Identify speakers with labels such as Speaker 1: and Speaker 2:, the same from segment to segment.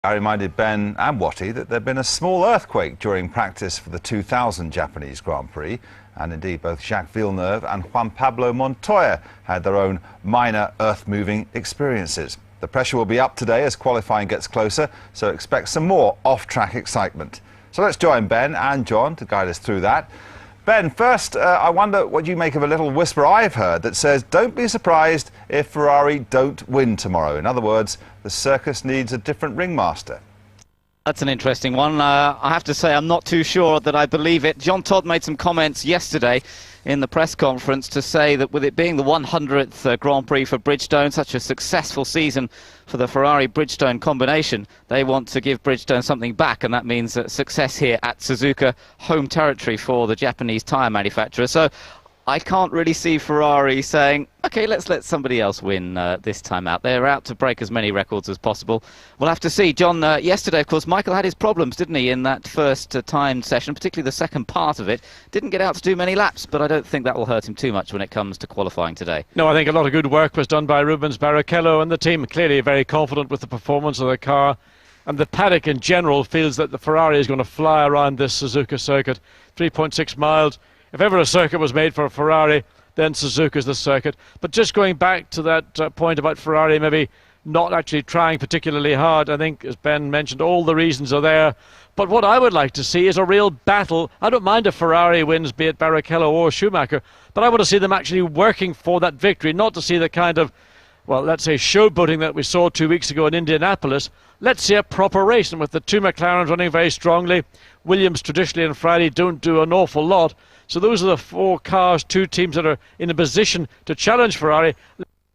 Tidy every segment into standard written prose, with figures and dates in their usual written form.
Speaker 1: I reminded Ben and Watty that there had been a small earthquake during practice for the 2000 Japanese Grand Prix, and indeed both Jacques Villeneuve and Juan Pablo Montoya had their own minor earth-moving experiences. The pressure will be up today as qualifying gets closer, so expect some more off-track excitement. So let's join Ben and John to guide us through that. Ben, first, I wonder what you make of a little whisper I've heard that says, don't be surprised if Ferrari don't win tomorrow. In other words, the circus needs a different ringmaster.
Speaker 2: That's an interesting one. I have to say I'm not too sure that I believe it. John Todd made some comments yesterday in the press conference to say that with it being the 100th Grand Prix for Bridgestone, such a successful season for the Ferrari-Bridgestone combination, they want to give Bridgestone something back, and that means success here at Suzuka, home territory for the Japanese tyre manufacturer. So I can't really see Ferrari saying, OK, let's let somebody else win this time out. They're out to break as many records as possible. We'll have to see. John, yesterday, of course, Michael had his problems, didn't he, in that first timed session, particularly the second part of it. Didn't get out to do many laps, but I don't think that will hurt him too much when it comes to qualifying today.
Speaker 3: No, I think a lot of good work was done by Rubens Barrichello and the team. Clearly very confident with the performance of the car. And the paddock in general feels that the Ferrari is going to fly around this Suzuka circuit. 3.6 miles. If ever a circuit was made for a Ferrari, then Suzuka's the circuit. But just going back to that point about Ferrari maybe not actually trying particularly hard, I think, as Ben mentioned, all the reasons are there. But what I would like to see is a real battle. I don't mind if Ferrari wins, be it Barrichello or Schumacher, but I want to see them actually working for that victory, not to see the kind of, well, let's say showboating that we saw 2 weeks ago in Indianapolis. Let's see a proper race, and with the two McLarens running very strongly, Williams traditionally on Friday don't do an awful lot. So those are the four cars, two teams that are in a position to challenge Ferrari.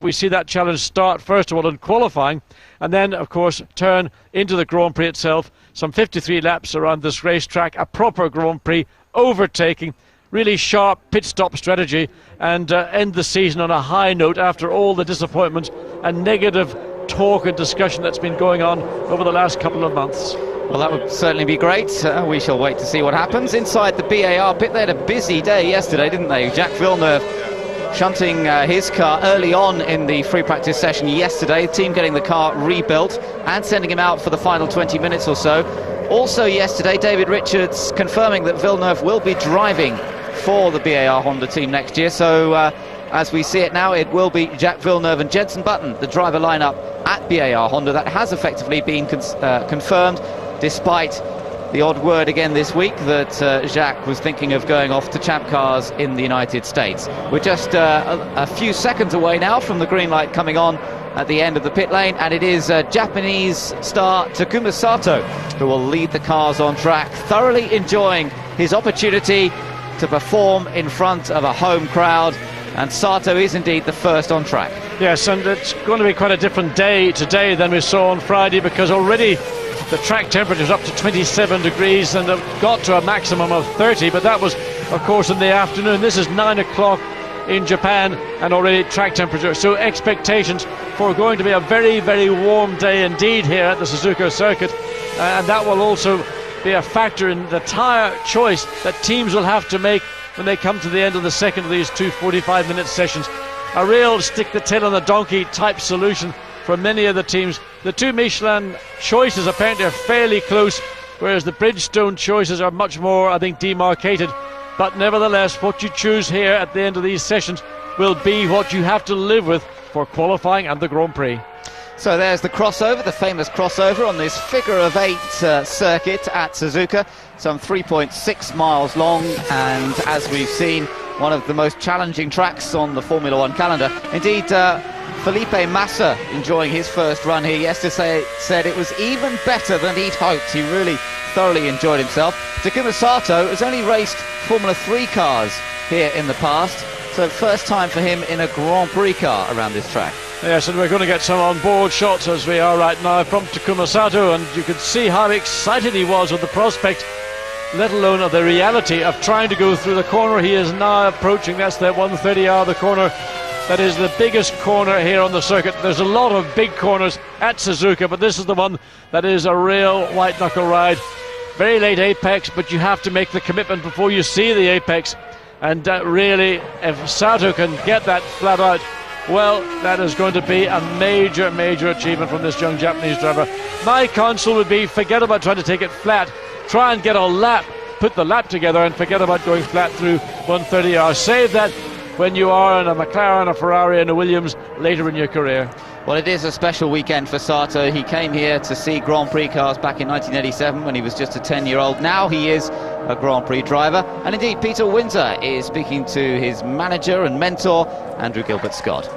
Speaker 3: We see that challenge start first of all in qualifying, and then of course turn into the Grand Prix itself. Some 53 laps around this racetrack, a proper Grand Prix, overtaking, really sharp pit stop strategy, and end the season on a high note after all the disappointment and negative talk and discussion that's been going on over the last couple of months.
Speaker 2: Well, that would certainly be great. We shall wait to see what happens. Inside the BAR pit, they had a busy day yesterday, didn't they? Jacques Villeneuve shunting his car early on in the free practice session yesterday. The team getting the car rebuilt and sending him out for the final 20 minutes or so. Also yesterday, David Richards confirming that Villeneuve will be driving for the BAR Honda team next year. So as we see it now, it will be Jacques Villeneuve and Jenson Button, the driver lineup at BAR Honda. That has effectively been confirmed, despite the odd word again this week that Jacques was thinking of going off to Champ Cars in the United States. We're just a few seconds away now from the green light coming on at the end of the pit lane, and it is Japanese star Takuma Sato who will lead the cars on track, thoroughly enjoying his opportunity to perform in front of a home crowd. And Sato is indeed the first on track.
Speaker 3: Yes, and it's going to be quite a different day today than we saw on Friday, because already the track temperature is up to 27 degrees and have got to a maximum of 30, but that was, of course, in the afternoon. This is 9 o'clock in Japan and already track temperature. So expectations for going to be a very, very warm day indeed here at the Suzuka circuit, and that will also be a factor in the tyre choice that teams will have to make when they come to the end of the second of these two 45-minute sessions. A real stick the tail on the donkey type solution for many of the teams. The two Michelin choices apparently are fairly close, whereas the Bridgestone choices are much more, I think, demarcated. But nevertheless, what you choose here at the end of these sessions will be what you have to live with for qualifying and the Grand Prix.
Speaker 2: So there's the crossover, the famous crossover on this figure-of-8 circuit at Suzuka, some 3.6 miles long, and as we've seen, one of the most challenging tracks on the Formula One calendar. Indeed, Felipe Massa, enjoying his first run here yesterday, said it was even better than he'd hoped. He really thoroughly enjoyed himself. Takuma Sato has only raced Formula 3 cars here in the past, so first time for him in a Grand Prix car around this track.
Speaker 3: Yes, and we're going to get some on-board shots as we are right now from Takuma Sato, and you could see how excited he was with the prospect, let alone of the reality of trying to go through the corner. He is now approaching, that's the 130R, the corner that is the biggest corner here on the circuit. There's a lot of big corners at Suzuka, but this is the one that is a real white-knuckle ride. Very late apex, but you have to make the commitment before you see the apex. And really, if Sato can get that flat out, well, that is going to be a major, major achievement from this young Japanese driver. My counsel would be, forget about trying to take it flat. Try and get a lap, put the lap together, and forget about going flat through 130 hours. Save that when you are in a McLaren, a Ferrari and a Williams later in your career.
Speaker 2: Well, it is a special weekend for Sato. He came here to see Grand Prix cars back in 1987 when he was just a 10-year-old. Now he is a Grand Prix driver. And indeed, Peter Winter is speaking to his manager and mentor, Andrew Gilbert-Scott.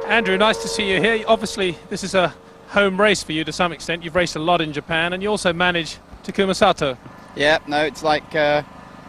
Speaker 4: Andrew, nice to see you here. Obviously, this is a home race for you to some extent. You've raced a lot in Japan, and you also manage Takuma Sato.
Speaker 5: Yeah, no, it's like, I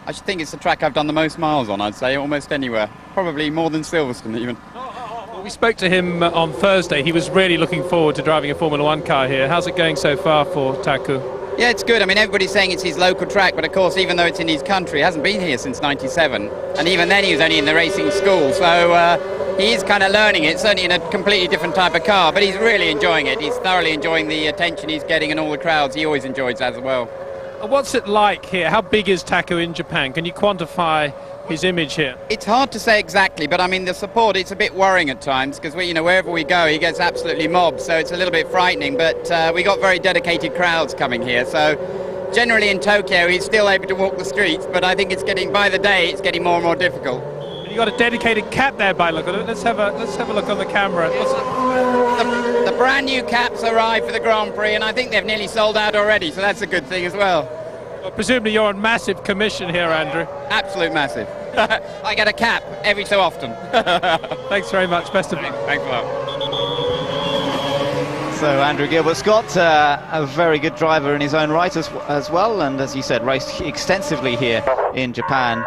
Speaker 5: should think it's the track I've done the most miles on, I'd say, almost anywhere. Probably more than Silverstone, even.
Speaker 4: Well, we spoke to him on Thursday. He was really looking forward to driving a Formula One car here. How's it going so far for Taku?
Speaker 5: Yeah, it's good. I mean, everybody's saying it's his local track, but of course, even though it's in his country, he hasn't been here since '97. And even then, he was only in the racing school. So he is kind of learning it, certainly in a completely different type of car. But he's really enjoying it. He's thoroughly enjoying the attention he's getting and all the crowds. He always enjoys that as well.
Speaker 4: What's it like here? How big is Taku in Japan? Can you quantify his image here?
Speaker 5: It's hard to say exactly, but I mean, the support, it's a bit worrying at times because wherever we go, he gets absolutely mobbed. So it's a little bit frightening, but we got very dedicated crowds coming here. So generally in Tokyo, he's still able to walk the streets, but I think by the day, it's getting more and more difficult.
Speaker 4: You got a dedicated cap there by look at it. Let's have a look on the camera.
Speaker 5: The brand new caps arrived for the Grand Prix, and I think they've nearly sold out already, so that's a good thing as well.
Speaker 4: Well, presumably you're on massive commission here, Andrew.
Speaker 5: Absolute massive. I get a cap every so often.
Speaker 4: Thanks very much. Best of luck.
Speaker 5: Thanks a lot.
Speaker 2: So Andrew Gilbert-Scott, a very good driver in his own right as well, and as you said, raced extensively here in Japan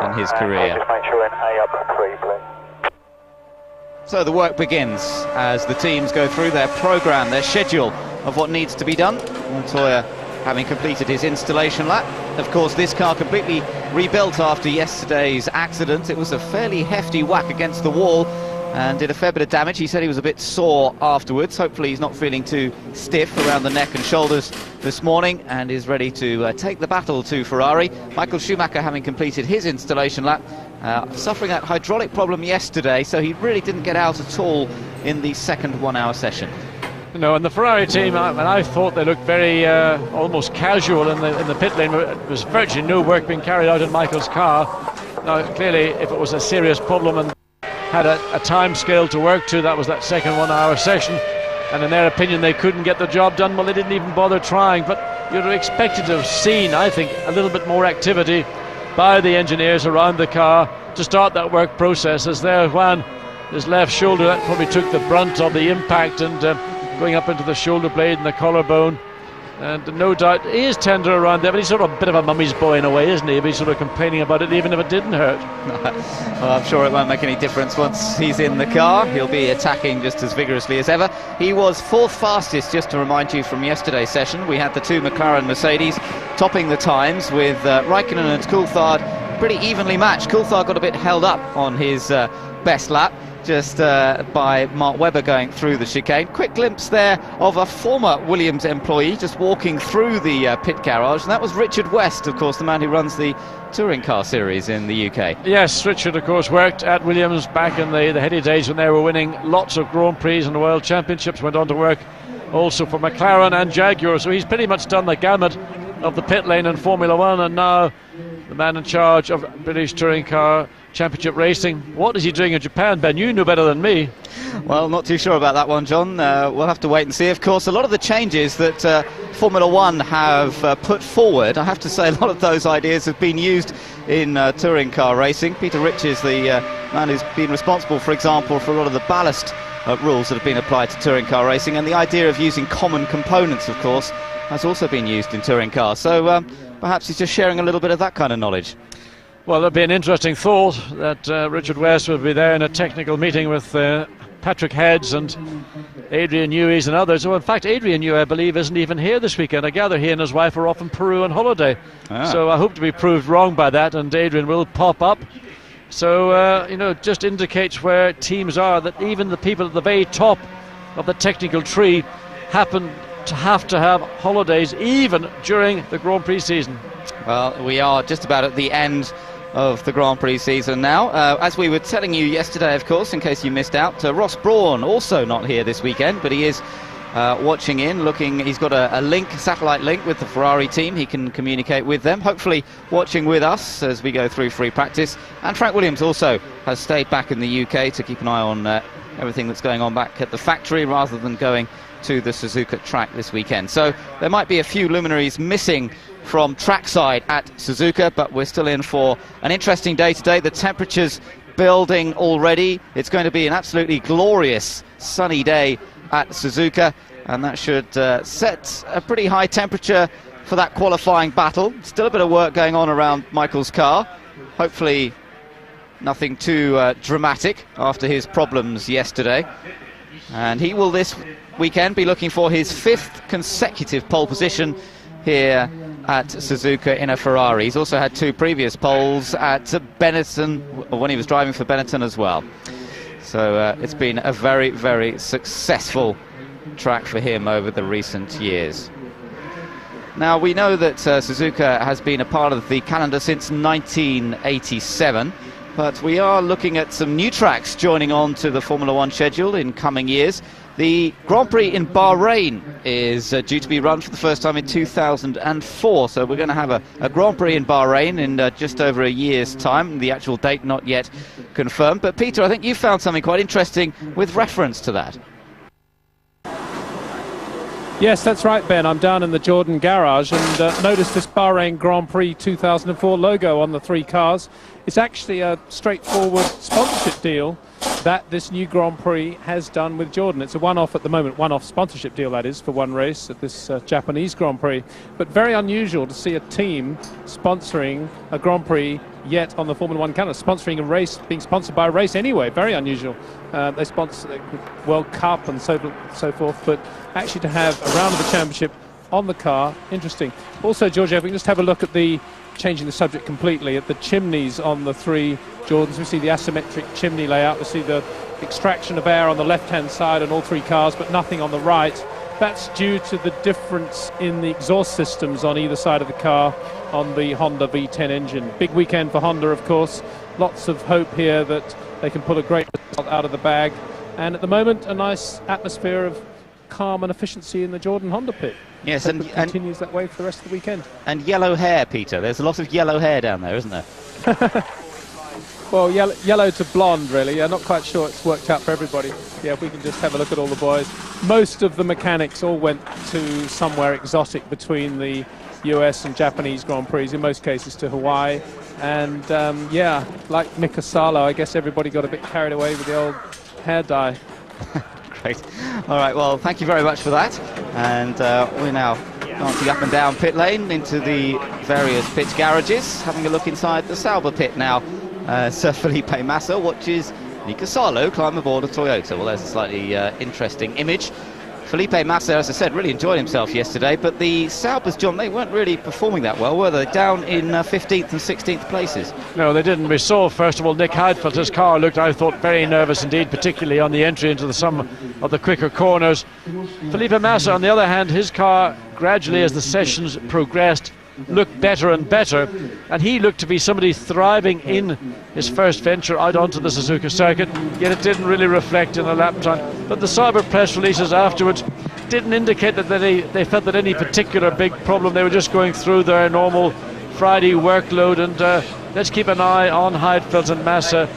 Speaker 2: in his career.
Speaker 6: Just make sure A up to 3, please.
Speaker 2: So the work begins as the teams go through their programme, their schedule of what needs to be done. Montoya having completed his installation lap. Of course, this car completely rebuilt after yesterday's accident. It was a fairly hefty whack against the wall and did a fair bit of damage. He said he was a bit sore afterwards. Hopefully he's not feeling too stiff around the neck and shoulders this morning and is ready to take the battle to Ferrari. Michael Schumacher having completed his installation lap, suffering that hydraulic problem yesterday, so he really didn't get out at all in the second 1 hour session.
Speaker 3: No, and the Ferrari team, I thought they looked very almost casual in the pit lane. There was virtually no work being carried out in Michael's car. Now, clearly, if it was a serious problem and had a time scale to work to, that was that second 1 hour session. And in their opinion, they couldn't get the job done. Well, they didn't even bother trying. But you'd have expected to have seen, I think, a little bit more activity by the engineers around the car to start that work process. As there, Juan, his left shoulder, that probably took the brunt of the impact and going up into the shoulder blade and the collarbone, and no doubt he is tender around there, but he's sort of a bit of a mummy's boy in a way, isn't he? He's sort of complaining about it even if it didn't hurt.
Speaker 2: Well, I'm sure it won't make any difference once he's in the car. He'll be attacking just as vigorously as ever. He was fourth fastest, just to remind you, from yesterday's session. We had the two McLaren Mercedes topping the times with Raikkonen and Coulthard pretty evenly matched. Coulthard got a bit held up on his best lap, just by Mark Webber going through the chicane. Quick glimpse there of a former Williams employee just walking through the pit garage, and that was Richard West, of course, the man who runs the touring car series in the UK.
Speaker 3: Yes, Richard, of course, worked at Williams back in the heady days when they were winning lots of Grand Prix and World Championships. Went on to work also for McLaren and Jaguar, so he's pretty much done the gamut of the pit lane in Formula One, and now the man in charge of British Touring Car Championship racing. What is he doing in Japan, Ben? You know better than me.
Speaker 2: Well, not too sure about that one, John. We'll have to wait and see. Of course, a lot of the changes that Formula One have put forward, I have to say a lot of those ideas have been used in touring car racing. Peter Rich is the man who's been responsible, for example, for a lot of the ballast rules that have been applied to touring car racing, and the idea of using common components, of course, has also been used in touring cars. So perhaps he's just sharing a little bit of that kind of knowledge.
Speaker 3: Well, it'd be an interesting thought that Richard West would be there in a technical meeting with Patrick Heads and Adrian Newey's and others. Oh, in fact, Adrian Newey, I believe, isn't even here this weekend. I gather he and his wife are off in Peru on holiday. So I hope to be proved wrong by that, and Adrian will pop up. So, it just indicates where teams are, that even the people at the very top of the technical tree happen to have holidays even during the Grand Prix season.
Speaker 2: Well, we are just about at the end of the Grand Prix season now. As we were telling you yesterday, of course, in case you missed out, Ross Brawn also not here this weekend, but he is watching in, looking. He's got a link, satellite link with the Ferrari team. He can communicate with them, hopefully watching with us as we go through free practice. And Frank Williams also has stayed back in the UK to keep an eye on everything that's going on back at the factory rather than going to the Suzuka track this weekend. So there might be a few luminaries missing from trackside at Suzuka, but we're still in for an interesting day today. The temperature's building already. It's going to be an absolutely glorious sunny day at Suzuka, and that should set a pretty high temperature for that qualifying battle. Still a bit of work going on around Michael's car. Hopefully nothing too dramatic after his problems yesterday. And he will this weekend be looking for his 5th consecutive pole position here at Suzuka in a Ferrari. He's also had 2 previous poles at Benetton, when he was driving for Benetton as well. So it's been a very, very successful track for him over the recent years. Now, we know that Suzuka has been a part of the calendar since 1987, but we are looking at some new tracks joining on to the Formula One schedule in coming years. The Grand Prix in Bahrain is due to be run for the first time in 2004, so we're going to have a Grand Prix in Bahrain in just over a year's time. The actual date not yet confirmed. But Peter, I think you found something quite interesting with reference to that.
Speaker 4: Yes, that's right, Ben. I'm down in the Jordan garage and noticed this Bahrain Grand Prix 2004 logo on the 3 cars. It's actually a straightforward sponsorship deal that this new Grand Prix has done with Jordan. It's a one-off at the moment, one-off sponsorship deal, that is, for one race at this Japanese Grand Prix. But very unusual to see a team sponsoring a Grand Prix yet on the Formula One calendar, sponsoring a race, being sponsored by a race anyway. Very unusual. They sponsor the World Cup and so forth, but actually to have a round of the championship on the car, interesting. Also, Georgia, if we can just have a look at the, changing the subject completely, at the chimneys on the 3 Jordans. We see the asymmetric chimney layout. We see the extraction of air on the left-hand side on all 3 cars, but nothing on the right. That's due to the difference in the exhaust systems on either side of the car on the Honda V10 engine. Big weekend for Honda, of course. Lots of hope here that they can pull a great result out of the bag. And at the moment, a nice atmosphere of calm and efficiency in the Jordan Honda pit.
Speaker 2: Yes,
Speaker 4: and continues that way for the rest of the weekend.
Speaker 2: And yellow hair, Peter. There's a lot of yellow hair down there, isn't there?
Speaker 4: Well, yellow to blonde, really. I'm not quite sure it's worked out for everybody. Yeah, if we can just have a look at all the boys. Most of the mechanics all went to somewhere exotic between the US and Japanese Grand Prix, in most cases to Hawaii. And, yeah, like Mika Salo, I guess everybody got a bit carried away with the old hair dye.
Speaker 2: Great. All right, well, thank you very much for that. And we're now dancing up and down pit lane into the various pit garages, having a look inside the Sauber pit now. Sir Felipe Massa watches Mika Salo climb aboard a Toyota. Well, there's a slightly interesting image. Felipe Massa, as I said, really enjoyed himself yesterday, but the Saubers, John, they weren't really performing that well, were they? Down in 15th and 16th places.
Speaker 3: No, they didn't. We saw, first of all, Nick Heidfeld, his car looked, I thought, very nervous indeed, particularly on the entry into some of the quicker corners. Felipe Massa, on the other hand, his car gradually, as the sessions progressed, looked better and better, and he looked to be somebody thriving in his first venture out onto the Suzuka circuit, yet it didn't really reflect in the lap time. But the Sauber press releases afterwards didn't indicate that they felt that any particular big problem. They were just going through their normal Friday workload, and let's keep an eye on Heidfeld and Massa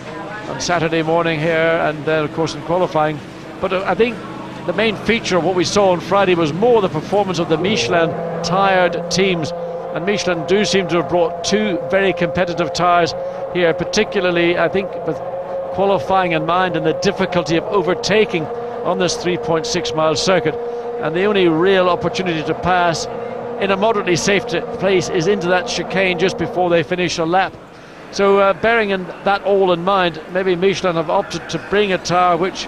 Speaker 3: on Saturday morning here, and then of course in qualifying. But I think the main feature of what we saw on Friday was more the performance of the Michelin tired teams. And Michelin do seem to have brought 2 very competitive tyres here, particularly, I think, with qualifying in mind and the difficulty of overtaking on this 3.6-mile circuit. And the only real opportunity to pass in a moderately safe place is into that chicane just before they finish a lap. So bearing that all in mind, maybe Michelin have opted to bring a tyre which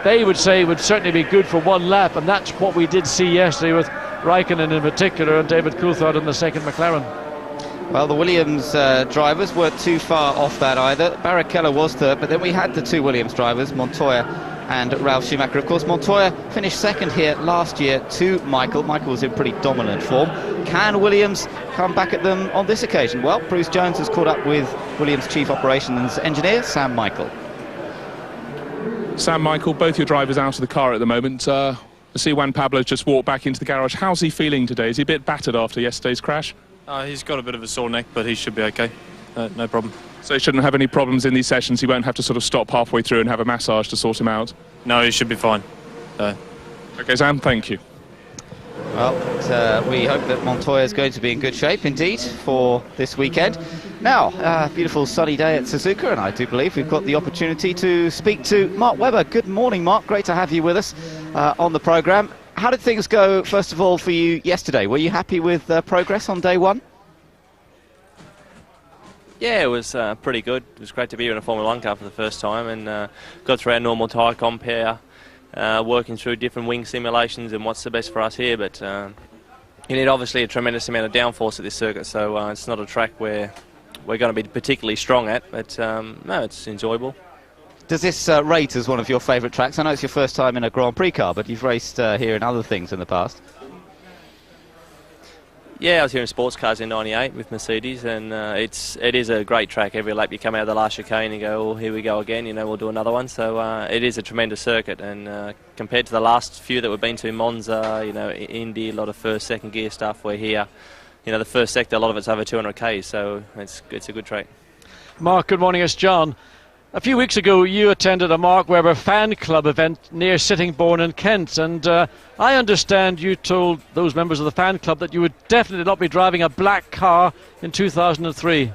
Speaker 3: they would say would certainly be good for 1 lap, and that's what we did see yesterday with Raikkonen in particular and David Coulthard in the second McLaren.
Speaker 2: Well, the Williams drivers weren't too far off that either. Barrichello was third, but then we had the 2 Williams drivers, Montoya and Ralf Schumacher. Of course, Montoya finished second here last year to Michael. Michael was in pretty dominant form. Can Williams come back at them on this occasion? Well, Bruce Jones has caught up with Williams Chief Operations Engineer Sam Michael.
Speaker 7: Sam Michael, both your drivers out of the car at the moment. I see Juan Pablo's just walked back into the garage. How's he feeling today? Is he a bit battered after yesterday's crash?
Speaker 8: He's got a bit of a sore neck, but he should be okay. No problem.
Speaker 7: So he shouldn't have any problems in these sessions? He won't have to sort of stop halfway through and have a massage to sort him out?
Speaker 8: No, he should be fine.
Speaker 7: OK, Sam, thank you.
Speaker 2: Well, we hope that Montoya is going to be in good shape indeed for this weekend. Now, beautiful sunny day at Suzuka, and I do believe we've got the opportunity to speak to Mark Webber. Good morning, Mark. Great to have you with us on the programme. How did things go, first of all, for you yesterday? Were you happy with progress on day one?
Speaker 9: Yeah, it was pretty good. It was great to be here in a Formula 1 car for the first time, and got through our normal tyre compare, working through different wing simulations and what's the best for us here. But you need obviously a tremendous amount of downforce at this circuit, so it's not a track where we're going to be particularly strong at, but no, it's enjoyable.
Speaker 2: Does this rate as one of your favourite tracks? I know it's your first time in a Grand Prix car, but you've raced here in other things in the past.
Speaker 9: Yeah, I was here in sports cars in '98 with Mercedes, and it is a great track. Every lap you come out of the last chicane and go, oh, here we go again, we'll do another one. So it is a tremendous circuit, and compared to the last few that we've been to, Monza, Indy, a lot of first, second gear stuff, we're here. The first sector, a lot of it's over 200 k's, so it's a good track.
Speaker 3: Mark, good morning, it's John. A few weeks ago, you attended a Mark Webber fan club event near Sittingbourne in Kent, and I understand you told those members of the fan club that you would definitely not be driving a black car in 2003.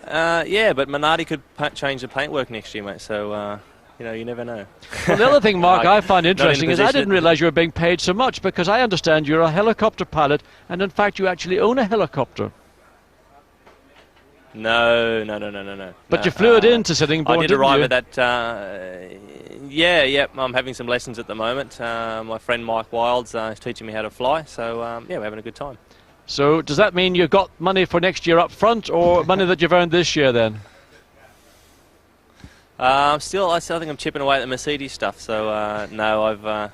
Speaker 9: Yeah, but Minardi could change the paintwork next year, mate, so you never know.
Speaker 3: Well, the other thing, Mark, I find interesting is I didn't realise you were being paid so much, because I understand you're a helicopter pilot, and in fact you actually own a helicopter.
Speaker 9: No.
Speaker 3: But you flew it into Sittingbourne,
Speaker 9: I did arrive
Speaker 3: you?
Speaker 9: at that. Yeah. I'm having some lessons at the moment. My friend Mike Wilds is teaching me how to fly, so yeah, we're having a good time.
Speaker 3: So does that mean you've got money for next year up front, or money that you've earned this year then?
Speaker 9: I still think I'm chipping away at the Mercedes stuff. So no,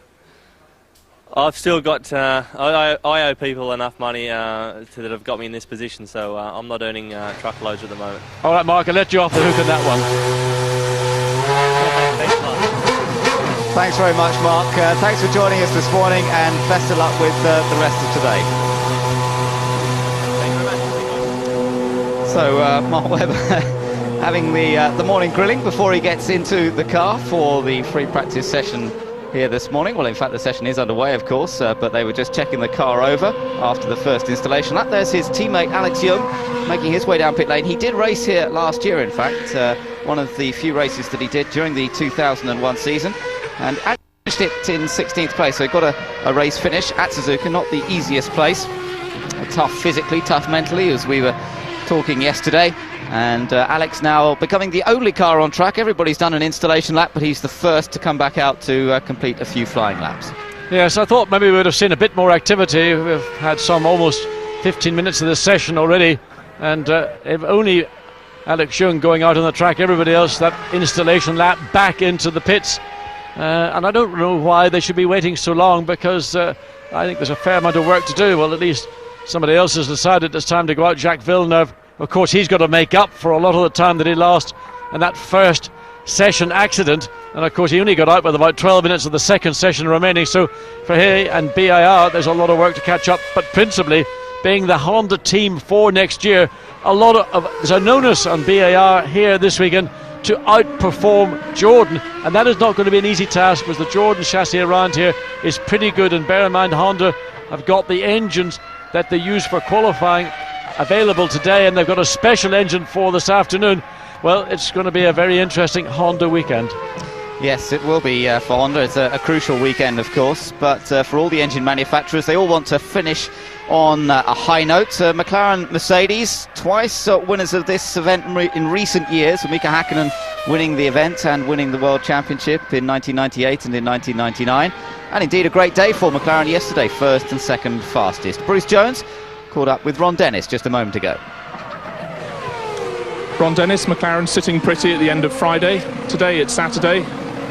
Speaker 9: I've still got. I owe people enough money that have got me in this position, so I'm not earning truckloads at the moment.
Speaker 3: All right, Mark, I'll let you off the hook on that one.
Speaker 9: Thanks a lot.
Speaker 2: Thanks very much, Mark. Thanks for joining us this morning, and best of luck with the rest of today.
Speaker 9: Thank you very much.
Speaker 2: So, Mark Webber having the morning grilling before he gets into the car for the free practice session here this morning. Well, in fact, the session is underway, of course, but they were just checking the car over after the first installation lap. There's his teammate Alex Young making his way down pit lane. He did race here last year, in fact, one of the few races that he did during the 2001 season, and finished it in 16th place, so he got a race finish at Suzuka, not the easiest place. Tough physically, tough mentally, as we were talking yesterday. And Alex now becoming the only car on track. Everybody's done an installation lap, but he's the first to come back out to complete a few flying laps.
Speaker 3: Yes, I thought maybe we would have seen a bit more activity. We've had some almost 15 minutes of this session already, and if only Alex Young going out on the track, everybody else that installation lap back into the pits. And I don't know why they should be waiting so long, because I think there's a fair amount of work to do. Well, at least somebody else has decided it's time to go out. Jacques Villeneuve, of course, he's got to make up for a lot of the time that he lost in that first session accident, and of course he only got out with about 12 minutes of the second session remaining, so for he and BIR there's a lot of work to catch up. But principally, being the Honda team for next year, there's an onus on BIR here this weekend to outperform Jordan, and that is not going to be an easy task, because the Jordan chassis around here is pretty good, and bear in mind Honda have got the engines that they use for qualifying available today, and they've got a special engine for this afternoon. Well, it's going to be a very interesting Honda weekend.
Speaker 2: Yes, it will be for Honda. It's a crucial weekend, of course, but for all the engine manufacturers, they all want to finish on a high note. McLaren, Mercedes, twice winners of this event in recent years. Mika Hakkinen winning the event and winning the World Championship in 1998 and in 1999. And indeed a great day for McLaren yesterday, first and second fastest. Bruce Jones caught up with Ron Dennis just a moment ago.
Speaker 7: Ron Dennis, McLaren sitting pretty at the end of Friday. Today it's Saturday.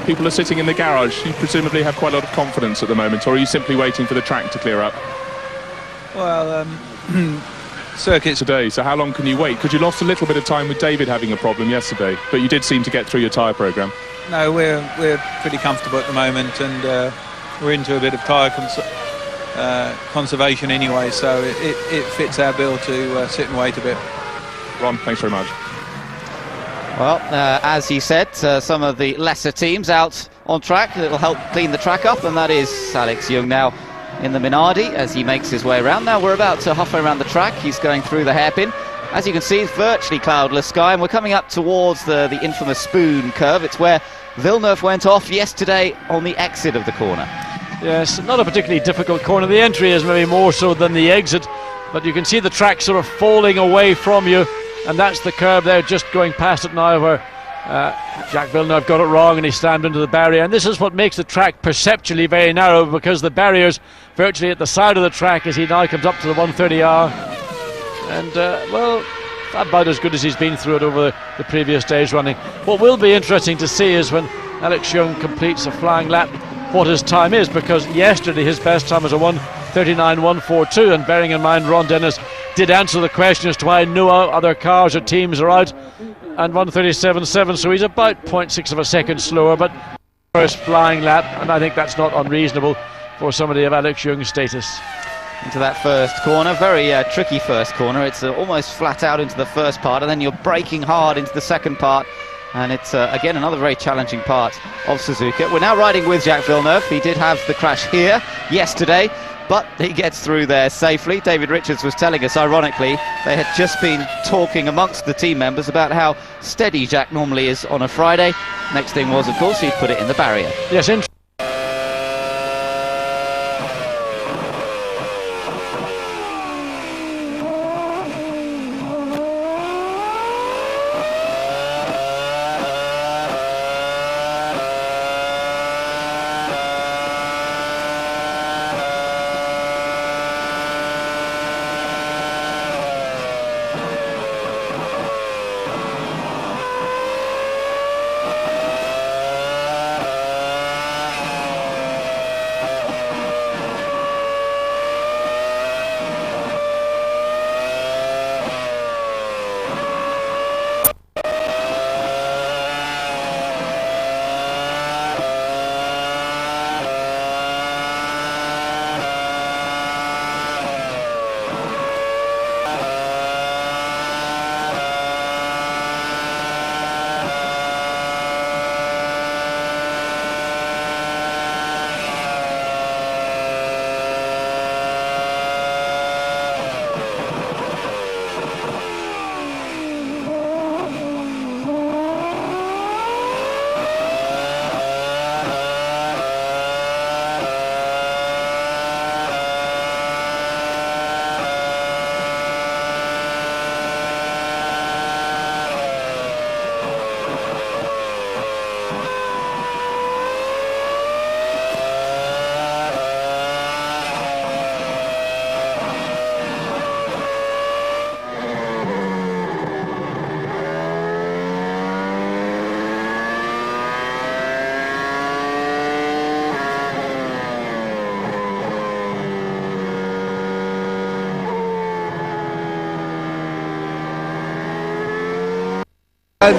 Speaker 7: People are sitting in the garage. You presumably have quite a lot of confidence at the moment, or are you simply waiting for the track to clear up?
Speaker 10: Well, circuits
Speaker 7: today, so how long can you wait? Because you lost a little bit of time with David having a problem yesterday, but you did seem to get through your tyre programme.
Speaker 10: No, we're pretty comfortable at the moment, and we're into a bit of tyre conservation anyway, so it fits our bill to sit and wait a bit.
Speaker 7: Ron, thanks very much.
Speaker 2: Well, as he said, some of the lesser teams out on track that will help clean the track up, and that is Alex Young now in the Minardi as he makes his way around. Now we're about to halfway around the track. He's going through the hairpin. As you can see, it's virtually cloudless sky, and we're coming up towards the infamous spoon curve. It's where Villeneuve went off yesterday on the exit of the corner.
Speaker 3: Yes, not a particularly difficult corner. The entry is maybe more so than the exit, but you can see the track sort of falling away from you, and that's the curve there, just going past it now, where Jacques Villeneuve got it wrong and he slammed into the barrier. And this is what makes the track perceptually very narrow, because the barrier's virtually at the side of the track as he now comes up to the 130R. And, well, about as good as he's been through it over the previous days running. What will be interesting to see is when Alex Young completes a flying lap, what his time is, because yesterday his best time was a 1:39.142, and bearing in mind Ron Dennis did answer the question as to why no other cars or teams are out, and 1:37.7, so he's about 0.6 of a second slower, but first flying lap, and I think that's not unreasonable for somebody of Alex Young's status.
Speaker 2: Into that first corner, very tricky first corner. It's almost flat out into the first part, and then you're braking hard into the second part, and it's again another very challenging part of Suzuka. We're now riding with Jacques Villeneuve. He did have the crash here yesterday, but he gets through there safely. David Richards was telling us, ironically, they had just been talking amongst the team members about how steady Jacques normally is on a Friday. Next thing was, of course, he'd put it in the barrier.
Speaker 3: Yes,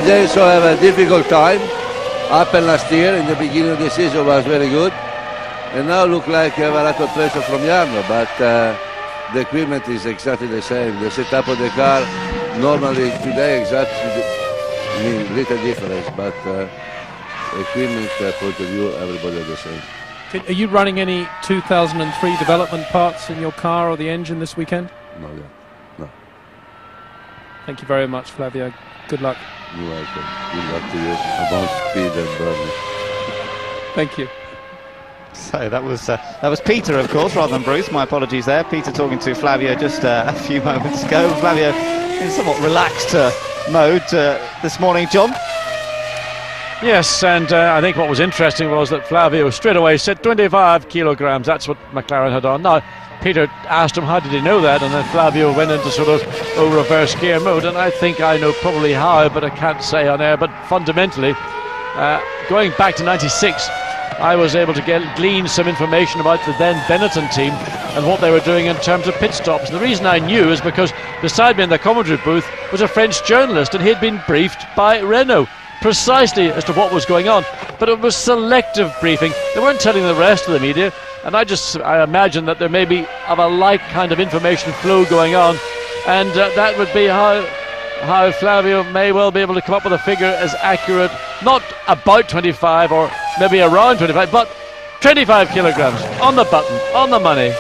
Speaker 11: They also have a difficult time. Happened last year, in the beginning of the season was very good, and now look like you have a lot of pressure from Jarno, but the equipment is exactly the same. The setup of the car normally today exactly little difference, but equipment point of view, everybody is the same.
Speaker 4: Are you running any 2003 development parts in your car or the engine this weekend?
Speaker 11: No, yeah. No.
Speaker 4: Thank you very much, Flavio. Good luck.
Speaker 11: You're welcome. Good luck to you about speed and burning.
Speaker 4: Thank you.
Speaker 2: So that was Peter, of course, rather than Bruce. My apologies there. Peter talking to Flavio just a few moments ago. Flavio in somewhat relaxed mode this morning, John.
Speaker 3: Yes, and I think what was interesting was that Flavio straight away said 25 kilograms. That's what McLaren had on. Now, Peter asked him how did he know that, and then Flavio went into sort of reverse gear mode, and I think I know probably how, but I can't say on air. But fundamentally, going back to 96, I was able to glean some information about the then Benetton team and what they were doing in terms of pit stops. And the reason I knew is because beside me in the commentary booth was a French journalist, and he'd been briefed by Renault precisely as to what was going on. But it was selective briefing. They weren't telling the rest of the media, and I imagine that there may be of a like kind of information flow going on, and that would be how Flavio may well be able to come up with a figure as accurate, not about 25 or maybe around 25, but 25 kilograms on the button, on the money.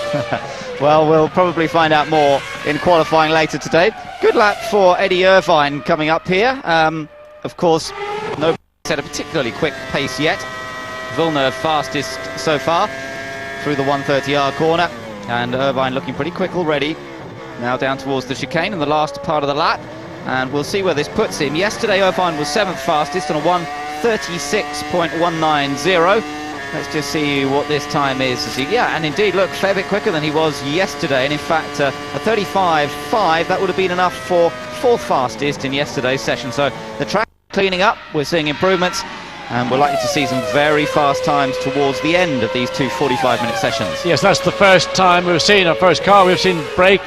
Speaker 2: Well, we'll probably find out more in qualifying later today. Good lap for Eddie Irvine coming up here. Of course, no set a particularly quick pace yet. Villeneuve fastest so far through the 130R corner, and Irvine looking pretty quick already. Now down towards the chicane in the last part of the lap, and we'll see where this puts him. Yesterday Irvine was 7th fastest on a 1:36.190. Let's just see what this time is. And indeed, look, a fair bit quicker than he was yesterday, and in fact a 35.5, that would have been enough for 4th fastest in yesterday's session. So the track cleaning up, we're seeing improvements, and we're likely to see some very fast times towards the end of these two 45-minute sessions.
Speaker 3: Yes, that's the first time we've seen a first car we've seen break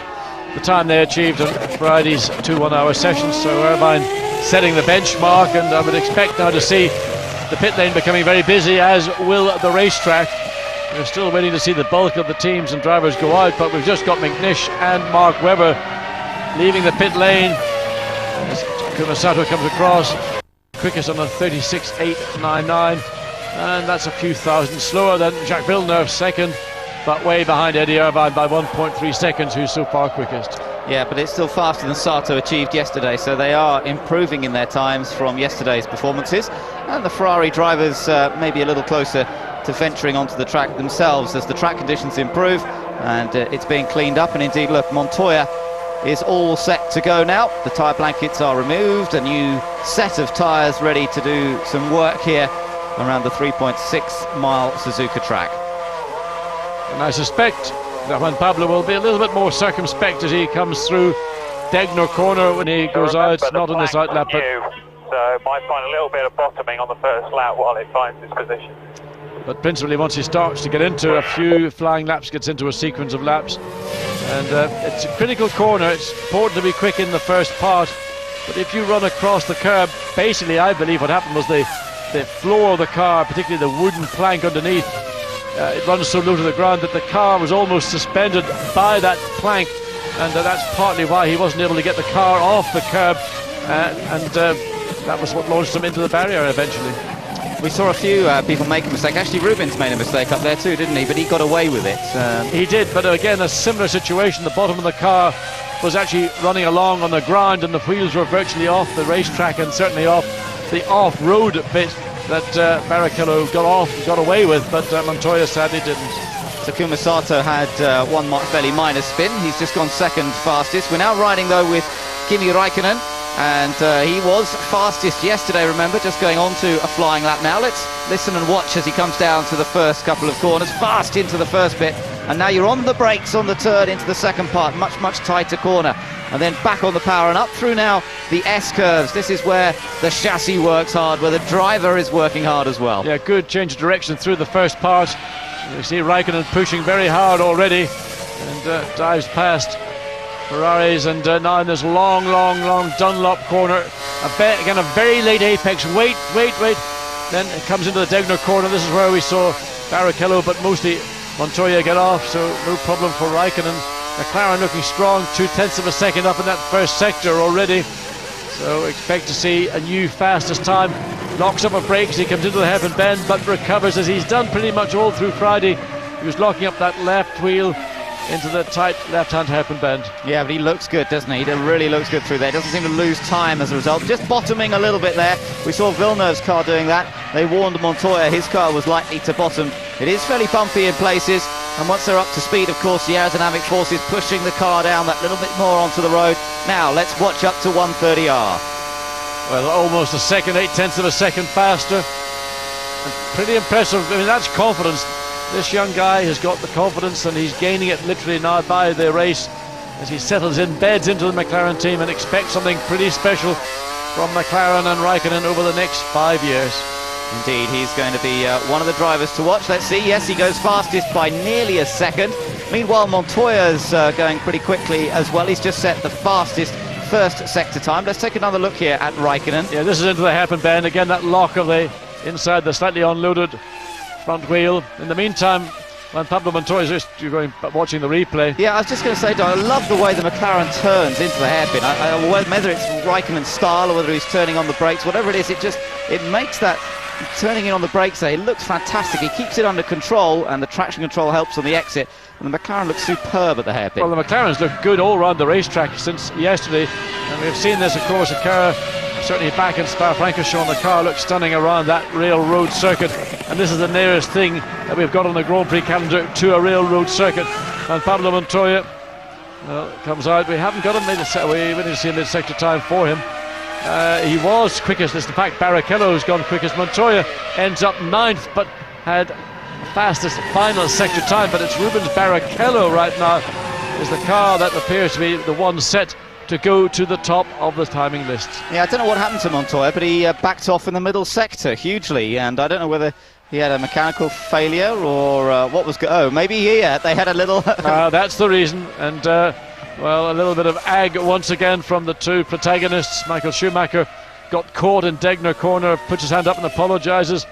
Speaker 3: the time they achieved on Friday's 2 one-hour sessions. So Irvine setting the benchmark, and I would expect now to see the pit lane becoming very busy, as will the racetrack. We're still waiting to see the bulk of the teams and drivers go out, but we've just got McNish and Mark Webber leaving the pit lane as Kumasato comes across. Quickest on a 36.899, and that's a few thousand slower than Jacques Villeneuve second, but way behind Eddie Irvine by 1.3 seconds, who's so far quickest.
Speaker 2: Yeah, but it's still faster than Sato achieved yesterday, so they are improving in their times from yesterday's performances, and the Ferrari drivers may be a little closer to venturing onto the track themselves as the track conditions improve, and it's being cleaned up. And indeed, look, Montoya is all set to go now. The tyre blankets are removed, a new set of tyres ready to do some work here around the 3.6-mile Suzuka track.
Speaker 3: And I suspect that Juan Pablo will be a little bit more circumspect as he comes through Degner corner when he goes out, not on this out lap.
Speaker 6: So it might find a little bit of bottoming on the first lap while it finds its position.
Speaker 3: But principally, once he starts to get into a few flying laps, gets into a sequence of laps, and it's a critical corner. It's important to be quick in the first part, but if you run across the curb, basically I believe what happened was the floor of the car, particularly the wooden plank underneath, it runs so low to the ground that the car was almost suspended by that plank, and that's partly why he wasn't able to get the car off the curb, and that was what launched him into the barrier eventually.
Speaker 2: We saw a few people make a mistake. Actually, Rubens made a mistake up there too, didn't he? But he got away with it.
Speaker 3: He did, but again, a similar situation. The bottom of the car was actually running along on the ground, and the wheels were virtually off the racetrack and certainly off the off-road bit that Barrichello got away with, but Montoya sadly didn't.
Speaker 2: So Kumasato had one fairly minor spin. He's just gone second fastest. We're now riding though with Kimi Räikkönen, and he was fastest yesterday, remember, just going on to a flying lap now. Let's listen and watch as he comes down to the first couple of corners, fast into the first bit, and now you're on the brakes on the turn into the second part, much tighter corner, and then back on the power and up through now the S-curves. This is where the chassis works hard, where the driver is working hard as well.
Speaker 3: Yeah, good change of direction through the first part. You see Räikkönen pushing very hard already, and dives past Ferraris, and now in this long Dunlop corner, again a very late apex, wait, then it comes into the Degner corner. This is where we saw Barrichello but mostly Montoya get off, so no problem for Räikkönen. McLaren looking strong, 0.2 of a second up in that first sector already, so expect to see a new fastest time. Locks up a brake as he comes into the hairpin bend, but recovers as he's done pretty much all through Friday. He was locking up that left wheel into the tight left-hand hairpin bend.
Speaker 2: Yeah, but he looks good, doesn't he? He really looks good through there. Doesn't seem to lose time as a result. Just bottoming a little bit there. We saw Villeneuve's car doing that. They warned Montoya his car was likely to bottom. It is fairly bumpy in places, and once they're up to speed, of course, the aerodynamic forces pushing the car down that little bit more onto the road. Now, let's watch up to 130R.
Speaker 3: Well, almost a second, 0.8 of a second faster. And pretty impressive. I mean, that's confidence. This young guy has got the confidence, and he's gaining it literally now by the race as he settles in, beds into the McLaren team, and expects something pretty special from McLaren and Raikkonen over the next 5 years.
Speaker 2: Indeed, he's going to be one of the drivers to watch. Let's see. Yes, he goes fastest by nearly a second. Meanwhile, Montoya's going pretty quickly as well. He's just set the fastest first sector time. Let's take another look here at Raikkonen.
Speaker 3: Yeah, this is into the hairpin bend. Again, that lock of the inside the slightly unloaded front wheel. In the meantime, when Pablo Montoya's just watching the replay.
Speaker 2: Yeah, I was just going to say, Don, I love the way the McLaren turns into the hairpin. Whether it's Raikkonen's style or whether he's turning on the brakes, whatever it is, it makes that turning in on the brakes there. It looks fantastic. He keeps it under control, and the traction control helps on the exit. And the McLaren looks superb at the hairpin.
Speaker 3: Well, the McLaren's looked good all around the racetrack since yesterday, and we've seen this, of course, at Cara. Certainly back in Spa-Francorchamps, the car looks stunning around that railroad circuit, and this is the nearest thing that we've got on the Grand Prix calendar to a railroad circuit. And Pablo Montoya comes out. We haven't got a we didn't see a mid-sector time for him. He was quickest. In fact, Barrichello's gone quickest. Montoya ends up 9th, but had fastest final sector time. But it's Rubens Barrichello right now is the car that appears to be the one set to go to the top of the timing list.
Speaker 2: Yeah, I don't know what happened to Montoya, but he backed off in the middle sector hugely, and I don't know whether he had a mechanical failure or what was maybe they had a little
Speaker 3: that's the reason. And well, a little bit of ag once again from the two protagonists. Michael Schumacher got caught in Degner corner, puts his hand up and apologises,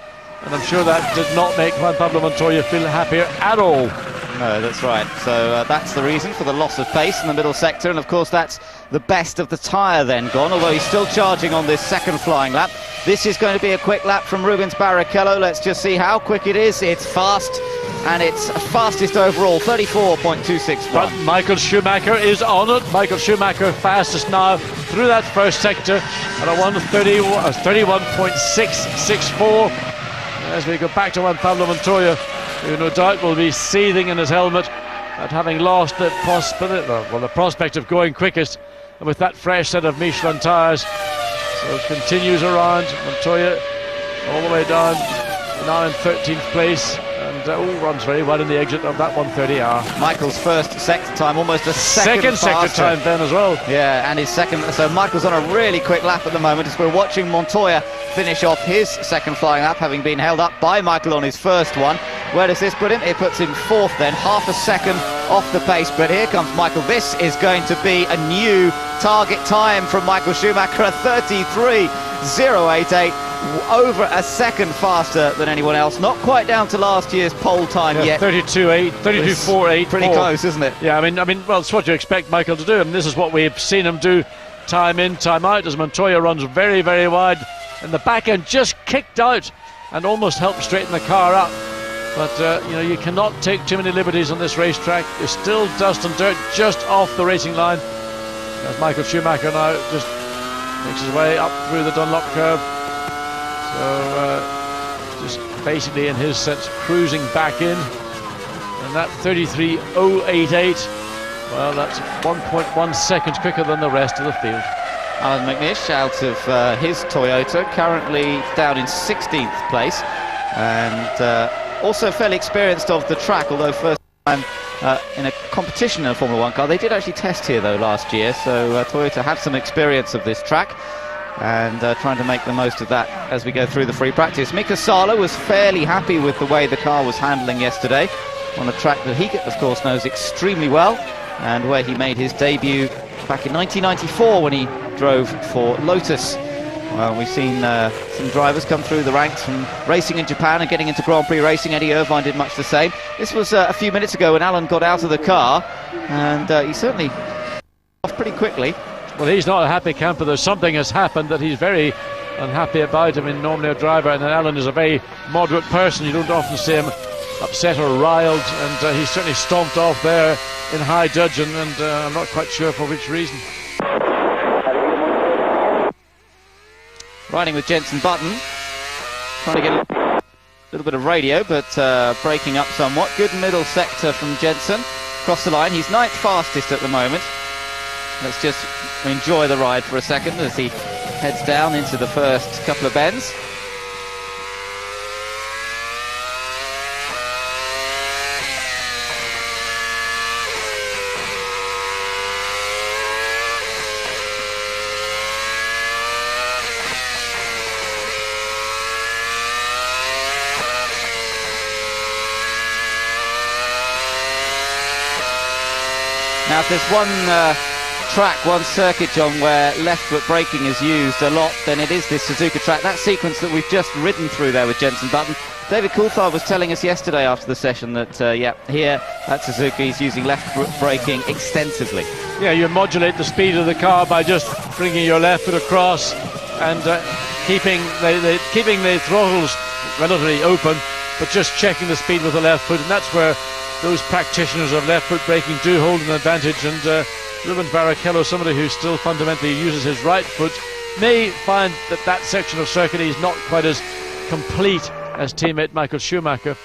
Speaker 3: and I'm sure that did not make Juan Pablo Montoya feel happier at all.
Speaker 2: No, that's right. So that's the reason for the loss of pace in the middle sector, and of course that's the best of the tyre then gone, although he's still charging on this second flying lap. This is going to be a quick lap from Rubens Barrichello. Let's just see how quick it is. It's fast, and it's fastest overall, 34.261.
Speaker 3: But Michael Schumacher is on it. Michael Schumacher fastest now through that first sector at a 31.664. As we go back to Juan Pablo Montoya, who no doubt will be seething in his helmet at having lost the prospect of going quickest with that fresh set of Michelin tyres. So it continues around. Montoya all the way down, now in 13th place, and runs very well in the exit of that 1:30 hour.
Speaker 2: Michael's first sector time, almost a second
Speaker 3: sector time then as well.
Speaker 2: Yeah, and his second. So Michael's on a really quick lap at the moment as we're watching Montoya finish off his second flying lap, having been held up by Michael on his first one. Where does this put him? It puts him 4th then, half a second off the pace. But here comes Michael. This is going to be a new target time from Michael Schumacher, a 33.088, over a second faster than anyone else. Not quite down to last year's pole time yet.
Speaker 3: 32.484.
Speaker 2: Pretty close, isn't it?
Speaker 3: Yeah, I mean, well, it's what you expect Michael to do. I mean, this is what we've seen him do time in, time out, as Montoya runs very, very wide, and the back end just kicked out and almost helped straighten the car up. But you cannot take too many liberties on this racetrack. There's still dust and dirt just off the racing line, as Michael Schumacher now just makes his way up through the Dunlop curve. So just basically, in his sense, cruising back in. And that 33.088, well, that's 1.1 seconds quicker than the rest of the field.
Speaker 2: Alan McNish out of his Toyota, currently down in 16th place, and also fairly experienced of the track, although first time in a competition in a Formula 1 car. They did actually test here though last year, so Toyota have some experience of this track, and trying to make the most of that as we go through the free practice. Mika Salo was fairly happy with the way the car was handling yesterday on a track that he of course knows extremely well, and where he made his debut back in 1994 when he drove for Lotus. Well, we've seen some drivers come through the ranks from racing in Japan and getting into Grand Prix racing. Eddie Irvine did much the same. This was a few minutes ago when Alan got out of the car, and he certainly off pretty quickly.
Speaker 3: Well, he's not a happy camper. There's something has happened that he's very unhappy about. I mean, normally a driver, and Alan is a very moderate person. You don't often see him upset or riled, and he certainly stomped off there in high dudgeon, and I'm not quite sure for which reason.
Speaker 2: Riding with Jenson Button, trying to get a little bit of radio, but breaking up somewhat. Good middle sector from Jenson. Across the line, he's 9th fastest at the moment. Let's just enjoy the ride for a second as he heads down into the first couple of bends. Now, if there's one track, one circuit, John, where left foot braking is used a lot, then it is this Suzuka track. That sequence that we've just ridden through there with Jenson Button. David Coulthard was telling us yesterday after the session that, here at Suzuka he's using left foot braking extensively. Yeah, you modulate the speed of the car by just bringing your left foot across and keeping the throttles relatively open, but just checking the speed with the left foot, and that's where those practitioners of left foot braking do hold an advantage. And Rubens Barrichello, somebody who still fundamentally uses his right foot, may find that section of circuit is not quite as complete as teammate Michael Schumacher.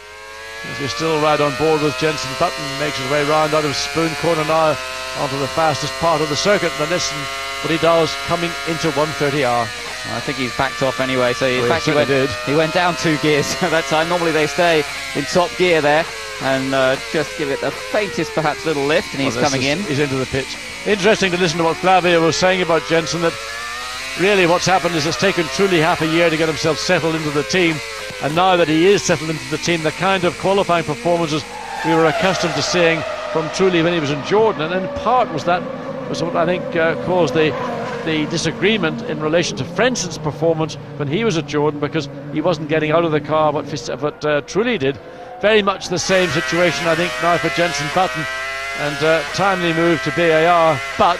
Speaker 2: As we still ride on board with Jenson Button, makes his way round out of Spoon Corner now onto the fastest part of the circuit. And listen what he does coming into 130R. I think he's backed off anyway, so in fact he went down 2 gears at that time. Normally they stay in top gear there and just give it the faintest perhaps little lift, and he's coming in. He's into the pitch. Interesting to listen to what Flavio was saying about Jenson, that really what's happened is it's taken truly half a year to get himself settled into the team, and now that he is settled into the team, the kind of qualifying performances we were accustomed to seeing from Trulli when he was in Jordan, and in part was what I think caused the disagreement in relation to Frenson's performance when he was at Jordan, because he wasn't getting out of the car what Trulli did. Very much the same situation I think now for Jenson Button, and timely move to BAR, but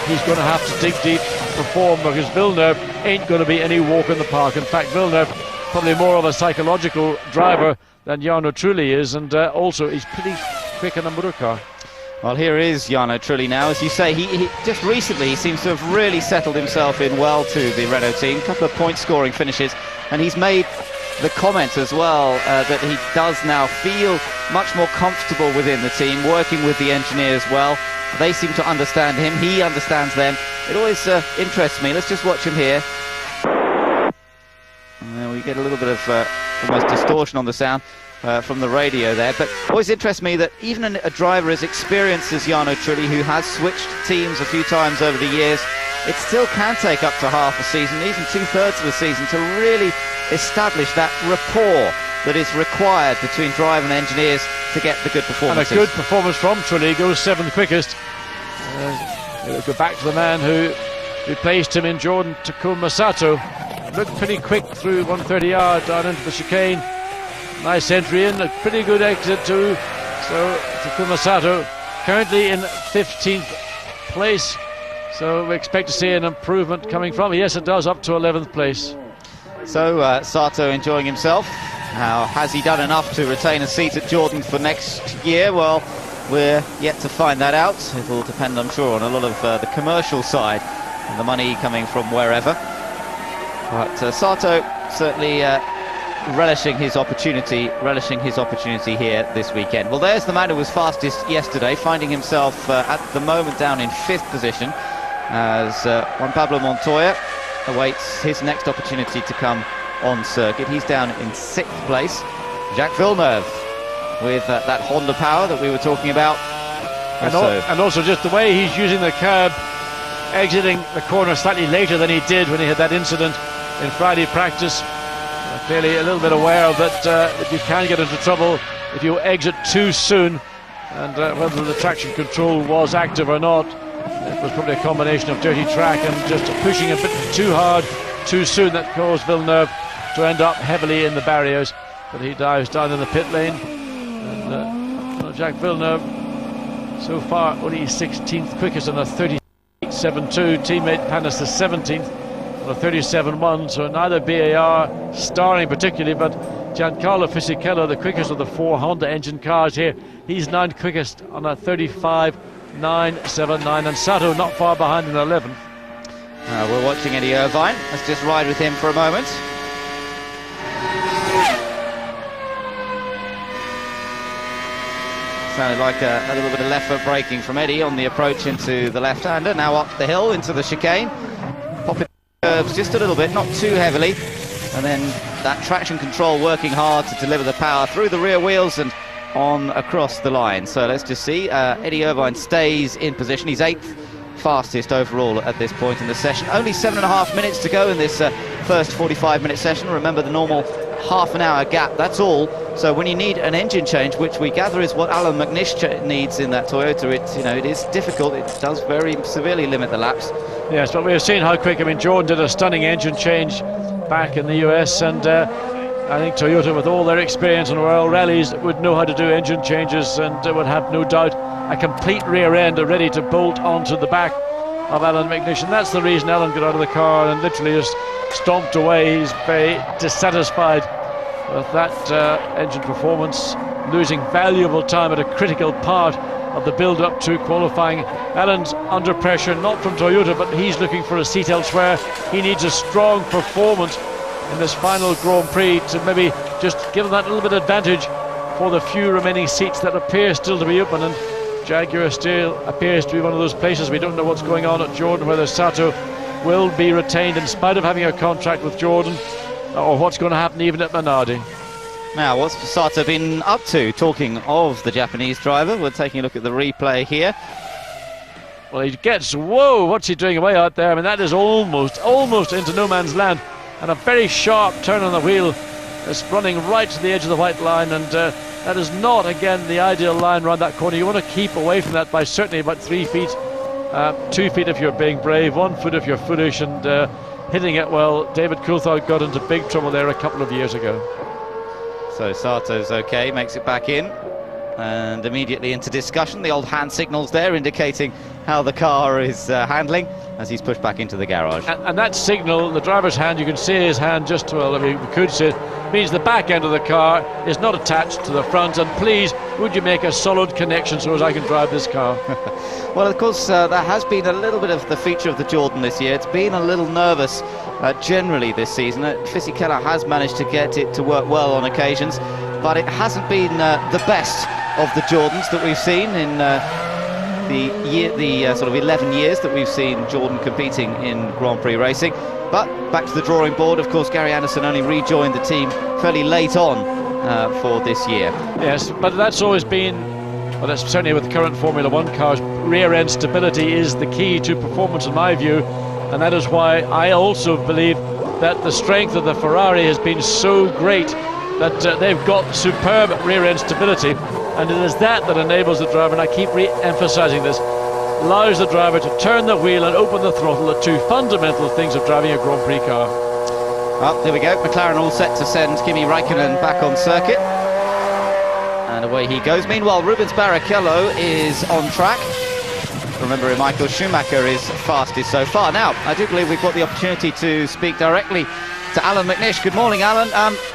Speaker 2: he's going to have to dig deep to perform, because Villeneuve ain't going to be any walk in the park. In fact, Villeneuve probably more of a psychological driver than Jarno Trulli is, and also he's pretty quick in a motor car. Well, here is Jarno Trulli now. As you say, he just recently he seems to have really settled himself in well to the Renault team. A couple of point scoring finishes, and he's made the comment as well that he does now feel much more comfortable within the team, working with the engineers well. They seem to understand him, he understands them. It always interests me. Let's just watch him here. We get a little bit of almost distortion on the sound from the radio there, but always interests me that even a driver as experienced as Jarno Trulli, who has switched teams a few times over the years, it still can take up to half a season, even 2/3 of a season, to really establish that rapport that is required between driver and engineers to get the good performances. And a good performance from Trulli, goes 7th quickest. We'll go back to the man who replaced him in Jordan, Takuma Sato. Looked pretty quick through 130R down into the chicane. Nice entry in, a pretty good exit too. So Takuma Sato currently in 15th place. So we expect to see an improvement coming from. Yes, it does, up to 11th place. So Sato enjoying himself. Now, has he done enough to retain a seat at Jordan for next year? Well, we're yet to find that out. It will depend, I'm sure, on a lot of the commercial side and the money coming from wherever. But Sato certainly relishing his opportunity here this weekend. Well, there's the man who was fastest yesterday, finding himself at the moment down in 5th position, as Juan Pablo Montoya awaits his next opportunity to come on circuit. He's down in 6th place. Jacques Villeneuve with that Honda power that we were talking about. And also just the way he's using the curb, exiting the corner slightly later than he did when he had that incident in Friday practice. Clearly a little bit aware of that you can get into trouble if you exit too soon, and whether the traction control was active or not, it was probably a combination of dirty track and just pushing a bit too hard too soon that caused Villeneuve to end up heavily in the barriers. But he dives down in the pit lane, and Jacques Villeneuve so far only 16th quickest on a 37.2. Teammate Panis the 17th on a 37.1, so neither BAR starring particularly, but Giancarlo Fisichella, the quickest of the 4 Honda engine cars here, he's 9th quickest on a 35.979, and Sato not far behind in 11th. We're watching Eddie Irvine. Let's just ride with him for a moment. Sounded like a little bit of left foot braking from Eddie on the approach into the left-hander. Now up the hill into the chicane. Popping curves just a little bit, not too heavily. And then that traction control working hard to deliver the power through the rear wheels and on across the line. So let's just see. Eddie Irvine stays in position. He's 8th fastest overall at this point in the session. Only 7.5 minutes to go in this first 45-minute session. Remember, the normal half an hour gap, that's all. So when you need an engine change, which we gather is what Alan McNish needs in that Toyota, it is difficult. It does very severely limit the laps.
Speaker 3: Yes, but we've seen how quick. I mean, Jordan did a stunning engine change back in the US, and I think Toyota, with all their experience in World Rallies, would know how to do engine changes, and would have no doubt a complete rear end ready to bolt onto the back of Alan McNish. And that's the reason Alan got out of the car and literally just stomped away. He's very dissatisfied with that engine performance, losing valuable time at a critical part of the build-up to qualifying. Alan's under pressure, not from Toyota, but he's looking for a seat elsewhere. He needs a strong performance in this final Grand Prix to maybe just give him that little bit of advantage for the few remaining seats that appear still to be open. And Jaguar still appears to be one of those places. We don't know what's going on at Jordan, whether Sato will be retained in spite of having a contract with Jordan, or what's going to happen even at Minardi.
Speaker 2: Now, what's Sato been up to? Talking of the Japanese driver, we're taking a look at the replay here.
Speaker 3: Well, he gets, whoa, what's he doing away out there? I mean, that is almost into no man's land, and a very sharp turn on the wheel. It's running right to the edge of the white line, and that is not, again, the ideal line around that corner. You want to keep away from that by certainly about 3 feet. 2 feet if you're being brave, 1 foot if you're foolish, and hitting it well. David Coulthard got into big trouble there a couple of years ago.
Speaker 2: So Sato's okay, makes it back in, and immediately into discussion. The old hand signals there indicating how the car is handling as he's pushed back into the garage.
Speaker 3: And that signal, the driver's hand, you can see his hand just, well, I mean, we could see it, means the back end of the car is not attached to the front, and please, would you make a solid connection so as I can drive this car?
Speaker 2: Well, of course, that has been a little bit of the feature of the Jordan this year. It's been a little nervous generally this season. Fisichella has managed to get it to work well on occasions, but it hasn't been the best of the Jordans that we've seen in the sort of 11 years that we've seen Jordan competing in Grand Prix racing. But back to the drawing board. Of course, Gary Anderson only rejoined the team fairly late on for this year.
Speaker 3: Yes, but that's always been, well, that's certainly with the current Formula One cars, rear end stability is the key to performance in my view, and that is why I also believe that the strength of the Ferrari has been so great that they've got superb rear end stability, and it is that enables the driver, and I keep re-emphasizing this, allows the driver to turn the wheel and open the throttle, the two fundamental things of driving a Grand Prix car.
Speaker 2: Well, there we go, McLaren all set to send Kimi Raikkonen back on circuit, and away he goes. Meanwhile, Rubens Barrichello is on track. Remember, Michael Schumacher is fastest so far. Now, I do believe we've got the opportunity to speak directly to Alan McNish. Good morning, Alan.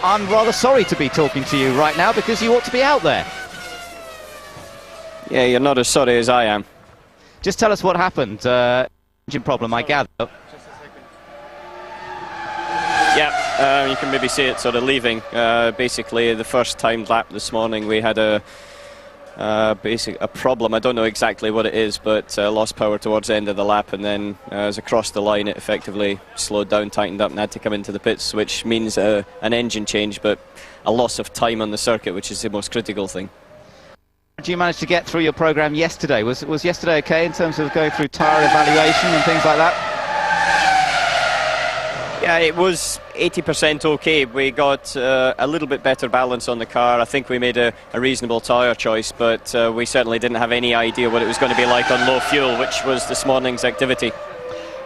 Speaker 2: I'm rather sorry to be talking to you right now because you ought to be out there.
Speaker 12: Yeah, you're not as sorry as I am.
Speaker 2: Just tell us what happened. Engine problem, I gather.
Speaker 12: Yeah, you can maybe see it sort of leaving. Basically, the first timed lap this morning, we had a problem. I don't know exactly what it is, but lost power towards the end of the lap, and then as across the line, it effectively slowed down, tightened up, and had to come into the pits, which means an engine change, but a loss of time on the circuit, which is the most critical thing.
Speaker 2: Did you manage to get through your program yesterday? Was yesterday okay in terms of going through tyre evaluation and things like that?
Speaker 12: Yeah, it was 80% okay. We got a little bit better balance on the car. I think we made a reasonable tyre choice, but we certainly didn't have any idea what it was going to be like on low fuel, which was this morning's activity.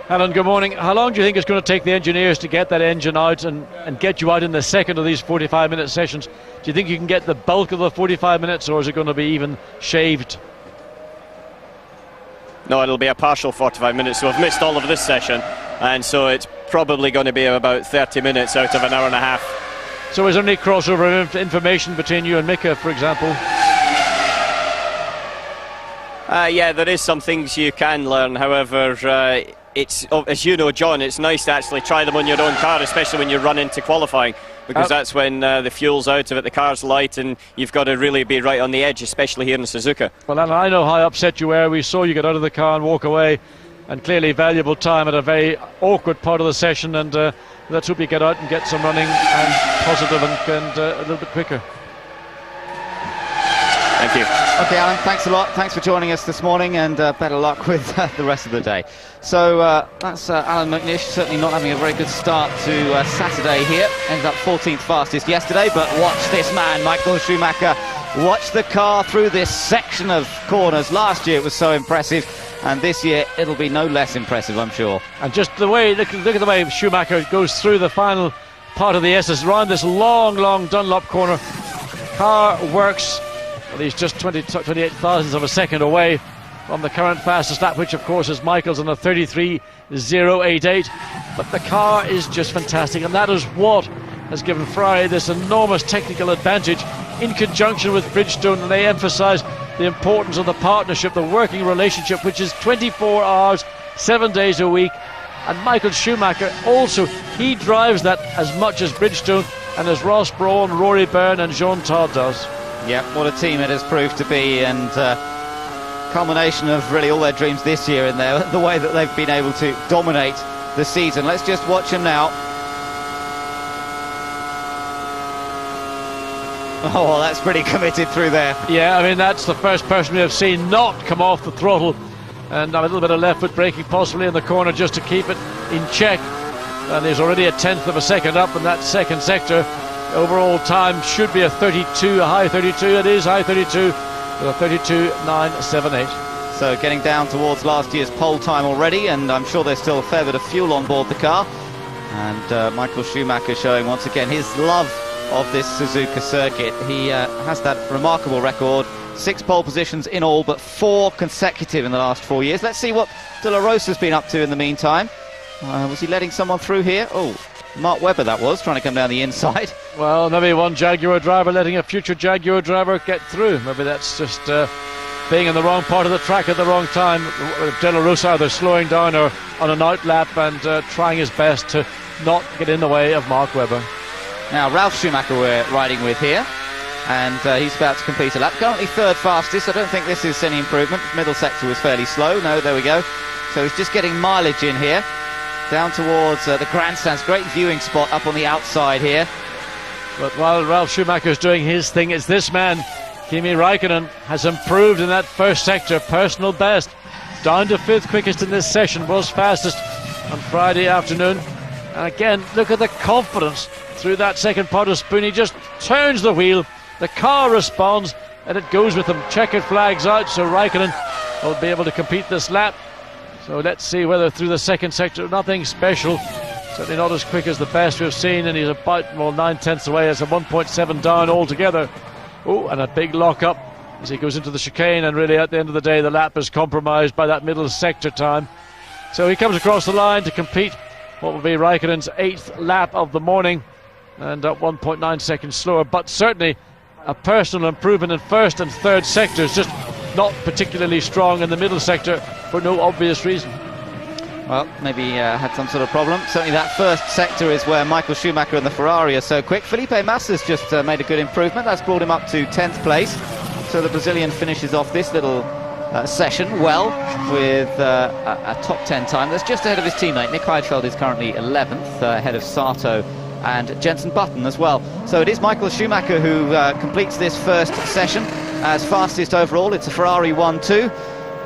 Speaker 3: Alan, good morning. How long do you think it's going to take the engineers to get that engine out and get you out in the second of these 45-minute sessions? Do you think you can get the bulk of the 45 minutes, or is it going to be even shaved?
Speaker 12: No, it'll be a partial 45 minutes, so I've missed all of this session, and so it's probably going to be about 30 minutes out of an hour and a half.
Speaker 3: So is there any crossover information between you and Mika, for example?
Speaker 12: Yeah, there is some things you can learn. However, it's, as you know, John, it's nice to actually try them on your own car, especially when you run into qualifying, because that's when the fuel's out of it, the car's light, and you've got to really be right on the edge, especially here in Suzuka.
Speaker 3: Well, Alan, I know how upset you were. We saw you get out of the car and walk away, and clearly valuable time at a very awkward part of the session, and let's hope you get out and get some running and positive and a little bit quicker.
Speaker 12: Thank you.
Speaker 2: Okay, Alan, thanks a lot. Thanks for joining us this morning, and better luck with the rest of the day. So that's Alan McNish, certainly not having a very good start to Saturday here. Ended up 14th fastest yesterday, but watch this man, Michael Schumacher. Watch the car through this section of corners. Last year it was so impressive, and this year it'll be no less impressive, I'm sure.
Speaker 3: And just the way, look at the way Schumacher goes through the final part of the SS, around this long Dunlop corner. Car works. Well, he's just 28 thousandths of a second away from the current fastest lap, which of course is Michael's on a 33.088. But the car is just fantastic, and that is what has given Ferrari this enormous technical advantage in conjunction with Bridgestone. And they emphasise the importance of the partnership, the working relationship, which is 24 hours, 7 days a week. And Michael Schumacher also, he drives that as much as Bridgestone and as Ross Brawn, Rory Byrne and Jean Todt does.
Speaker 2: Yeah, what a team it has proved to be, and culmination of really all their dreams this year in there, the way that they've been able to dominate the season. Let's just watch them now. Oh, well, that's pretty committed through there.
Speaker 3: Yeah, I mean, that's the first person we have seen not come off the throttle, and a little bit of left foot braking possibly in the corner just to keep it in check. And he's already a tenth of a second up in that second sector. Overall time should be a 32, a high 32. It is high 32 with a 32.978.
Speaker 2: So getting down towards last year's pole time already, and I'm sure there's still a fair bit of fuel on board the car. And Michael Schumacher showing once again his love of this Suzuka circuit. He has that remarkable record, 6 pole positions in all, but 4 consecutive in the last 4 years. Let's see what De La Rosa's been up to in the meantime. Was he letting someone through here? Oh, Mark Webber that was, trying to come down the inside.
Speaker 3: Well, maybe one Jaguar driver letting a future Jaguar driver get through. Maybe that's just being in the wrong part of the track at the wrong time. De La Rosa either slowing down or on an out lap and trying his best to not get in the way of Mark Webber.
Speaker 2: Now, Ralf Schumacher we're riding with here, and he's about to complete a lap. Currently third fastest. I don't think this is any improvement. Middle sector was fairly slow. No, there we go. So he's just getting mileage in here. Down towards the grandstands, great viewing spot up on the outside here.
Speaker 3: But while Ralf Schumacher's doing his thing, it's this man, Kimi Räikkönen, has improved in that first sector, personal best. Down to 5th quickest in this session, was fastest on Friday afternoon. And again, look at the confidence through that second part of Spoon. He just turns the wheel, the car responds, and it goes with them. Checkered flags out, so Räikkönen will be able to compete this lap. So let's see whether through the second sector, nothing special, certainly not as quick as the best we've seen, and he's about, well, 9/10 away. It's a 1.7 down altogether. Oh, and a big lock up as he goes into the chicane, and really at the end of the day the lap is compromised by that middle sector time. So he comes across the line to compete what will be Räikkönen's 8th lap of the morning, and 1.9 seconds slower, but certainly a personal improvement in first and third sectors, just not particularly strong in the middle sector for no obvious reason.
Speaker 2: Well, maybe he had some sort of problem. Certainly that first sector is where Michael Schumacher and the Ferrari are so quick. Felipe Massa's just made a good improvement. That's brought him up to 10th place. So the Brazilian finishes off this little session well with a top 10 time. That's just ahead of his teammate. Nick Heidfeld is currently 11th, ahead of Sato and Jenson Button as well. So it is Michael Schumacher who completes this first session as fastest overall. It's a Ferrari 1-2,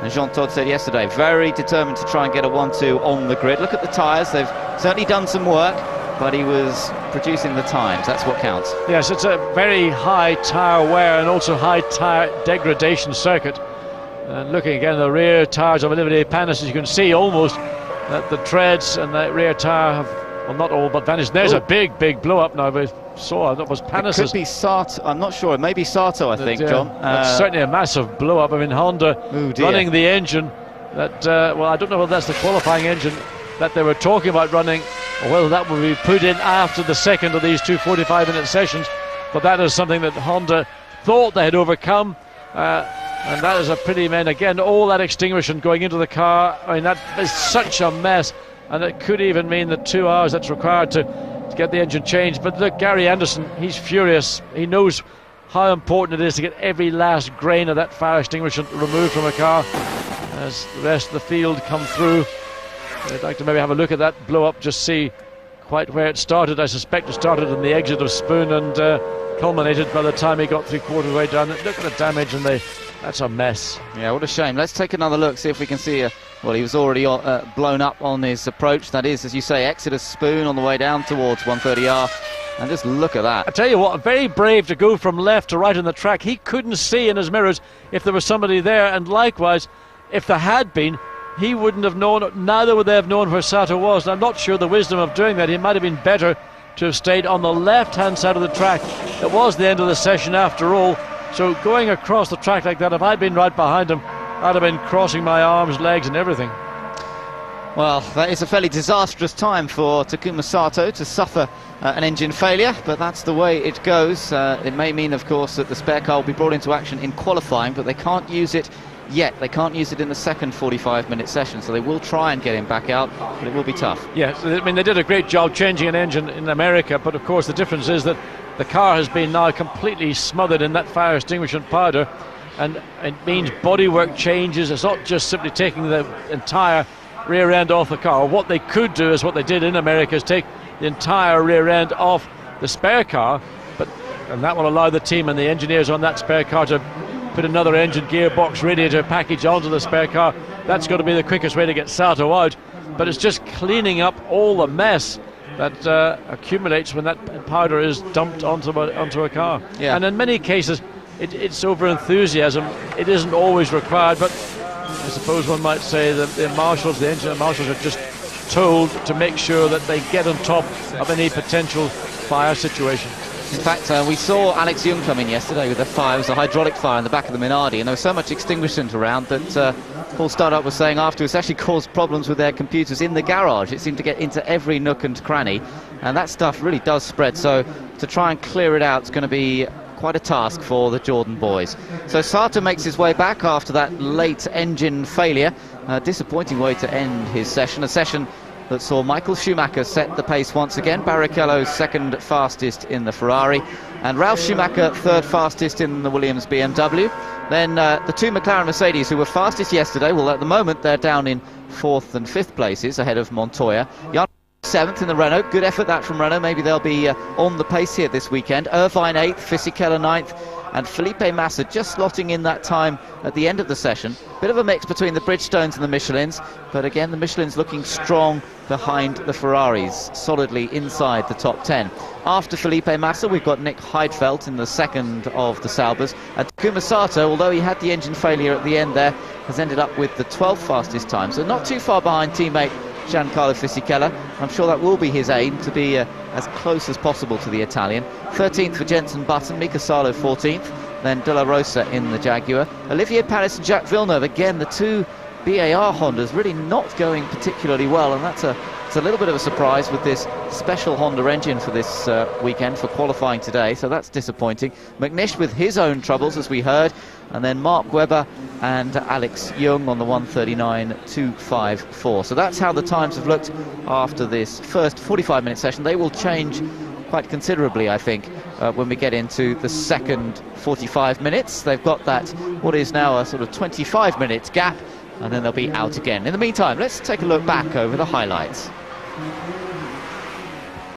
Speaker 2: and Jean Todt said yesterday, very determined to try and get a 1-2 on the grid. Look at the tyres, they've certainly done some work, but he was producing the times. That's what counts.
Speaker 3: Yes, it's a very high tyre wear and also high tyre degradation circuit. And looking again at the rear tyres of Olivier Panis, as you can see almost that the treads and the rear tyre have, well, not all but vanished. There's a big blow up now. We saw that was Panis.
Speaker 2: It could be Sato. I'm not sure. Maybe Sato, I think, John.
Speaker 3: That's certainly a massive blow up. I mean, Honda running the engine that, well, I don't know whether that's the qualifying engine that they were talking about running, or whether that will be put in after the second of these two 45-minute sessions. But that is something that Honda thought they had overcome. And that is a pretty man. Again, all that extinguishing going into the car. I mean, that is such a mess. And it could even mean the 2 hours that's required to get the engine changed. But look, Gary Anderson, he's furious. He knows how important it is to get every last grain of that fire extinguisher removed from a car as the rest of the field come through. I'd like to maybe have a look at that blow up, just see quite where it started. I suspect it started in the exit of Spoon, and culminated by the time he got 3/4 way down. Look at the damage, and that's a mess.
Speaker 2: Yeah, what a shame. Let's take another look, see if we can see well, he was already blown up on his approach. That is, as you say, Exeter Spoon on the way down towards 130R. And just look at that.
Speaker 3: I tell you what, very brave to go from left to right on the track. He couldn't see in his mirrors if there was somebody there, and likewise, if there had been, he wouldn't have known, neither would they have known where Sato was. And I'm not sure the wisdom of doing that. He might have been better to have stayed on the left-hand side of the track. It was the end of the session after all, so going across the track like that, if I'd been right behind him, I'd have been crossing my arms, legs and everything.
Speaker 2: Well, that is a fairly disastrous time for Takuma Sato to suffer an engine failure, but that's the way it goes. It may mean, of course, that the spare car will be brought into action in qualifying, but they can't use it yet. They can't use it in the second 45-minute session, so they will try and get him back out, but it will be tough.
Speaker 3: Yes, I mean, they did a great job changing an engine in America, but of course the difference is that the car has been now completely smothered in that fire extinguishant powder, and it means bodywork changes. It's not just simply taking the entire rear end off the car. What they could do is what they did in America, is take the entire rear end off the spare car, and that will allow the team and the engineers on that spare car to put another engine, gearbox, radiator package onto the spare car. That's got to be the quickest way to get Sato out, but it's just cleaning up all the mess that accumulates when that powder is dumped onto a car.
Speaker 2: Yeah.
Speaker 3: And in many cases it's over enthusiasm. It isn't always required, but I suppose one might say that the marshals, the engineer marshals, are just told to make sure that they get on top of any potential fire situation.
Speaker 2: In fact, we saw Alex Young come in yesterday with a fire. It was a hydraulic fire in the back of the Minardi, and there was so much extinguishant around that Paul Stoddart was saying afterwards actually caused problems with their computers in the garage. It seemed to get into every nook and cranny, and that stuff really does spread. So to try and clear it out is going to be quite a task for the Jordan boys. So Sato makes his way back after that late engine failure. A disappointing way to end his session. A session that saw Michael Schumacher set the pace once again. Barrichello second fastest in the Ferrari, and Ralf Schumacher third fastest in the Williams BMW. Then the two McLaren Mercedes, who were fastest yesterday, well, at the moment they're down in 4th and 5th places ahead of Montoya. Jan 7th in the Renault. Good effort that from Renault. Maybe they'll be on the pace here this weekend. Irvine 8th, Fisichella 9th, and Felipe Massa just slotting in that time at the end of the session. Bit of a mix between the Bridgestones and the Michelins, but again the Michelins looking strong behind the Ferraris, solidly inside the top 10. After Felipe Massa, we've got Nick Heidfeld in the second of the Saubers, and Takuma Sato, although he had the engine failure at the end there, has ended up with the 12th fastest time, so not too far behind teammate Giancarlo Fisichella. I'm sure that will be his aim, to be as close as possible to the Italian. 13th for Jenson Button, Mika Salo 14th, then De La Rosa in the Jaguar. Olivier Panis and Jacques Villeneuve, again the two BAR Hondas really not going particularly well, and it's a little bit of a surprise with this special Honda engine for this weekend for qualifying today, so that's disappointing. McNish with his own troubles, as we heard, and then Mark Webber and Alex Young on the 1:39.254. So that's how the times have looked after this first 45-minute session. They will change quite considerably, I think, when we get into the second 45 minutes. They've got that, what is now a sort of 25-minute gap, and then they'll be out again. In the meantime, let's take a look back over the highlights.